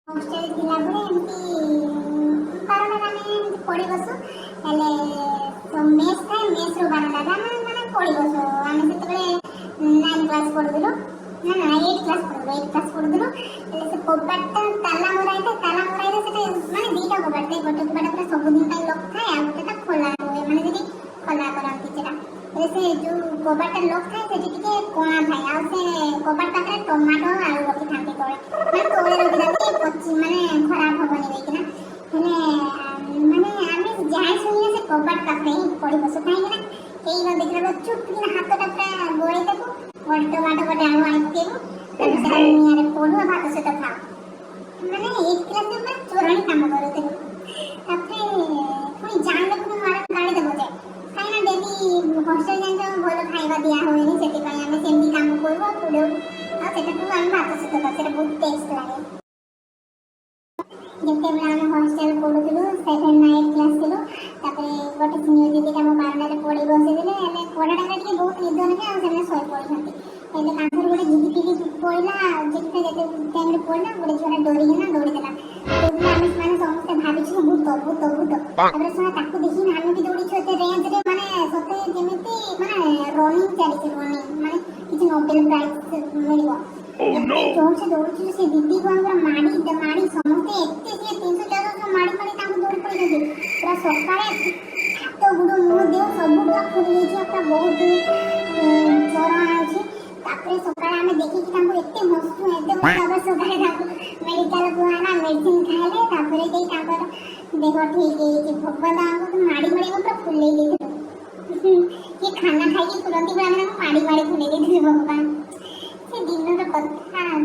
hostel थिला बरे एमती बारंडा आमे पड़ी बसु हेले तो मेस था मेस रो बारंडा आमे माने पड़ी बसु आमे सेतबे 9 क्लास पढुदिलो ना ना 8 क्लास पढुदिलो हेले से कोबाटा ताला मोराइते सेटे माने दीटा कोबाटे गोटे कोबाटा पूरा सब दिन टाइम लॉक थाए आ गोटेटा खोला होए माने जदी खोला करंती सेटा हेले से जो कोबाटा लॉक थाए सेटी टिके कोणा थाए आ से कोबाट पाखरे टमाटो आलू रखि थांती तळे माने तळे रखि दाती पची माने खराब हबनी देकिना हेले माने आमे जाय सुनिए से कोबाट पाखरे पड़ी बसु काई ना केई न देखला चुप किना हातटा पूरा गोळै देबो गोटे टमाटो गोटे आलू आइ देबो तब से नियारे पोडु भात से त खा माने एक क्लास में चोरणी काम करते तापरे पुनी जान को मार गाड़ी देबो जे काई ना डेली हॉस्टल जान भलो खाइबा दिया होइनी सेति पई आमे सेमती काम करबो पुडो आ सेटा को हम भात से त सेटा बहुत टेस्ट लागे जते बेला हम हॉस्टल पढुदिलु 7 9 क्लास दिलु तापरे गोटे सीनियर दीदी का मो बारंडा रे पढी बसे दिले एले पढाटा के बहुत निद ने आ सेने सोय पढी हंती एले कांसर गोटे जिगी पिगी पइला जेते टाइम रे पइला गोटे छोरा डोरी ना दौड़ी देला तो आमे माने समस्त भाबी छु भूत तापरे सोना ताकू देखि ना हम भी दौड़ी छु ते रेंज रे माने सते जेमिति माने रनिंग चली माने किछि नोबेल प्राइज मिलिबो ओह नो दौड़ से दीदी को हमरा माड़ी समझते एते से 300 400 माड़ी ताको दौड़ पड़ी गई पूरा सकाळे तो गुडो मो देव सब पूरा फुल गई छी अपना बहुत ज्वर आछि तापरे सकाळे हमें देखि कि ताको एते मस्तु एते बराबर सकाळे ताको मेडिकल को आना मेडिसिन खाइले तापरे देई ताकर देह ठीक गई कि भगवान को माड़ी पूरा फुल गई ये खाना खाई के तुरंत ही माड़ी फुले गई भगवान से दिन का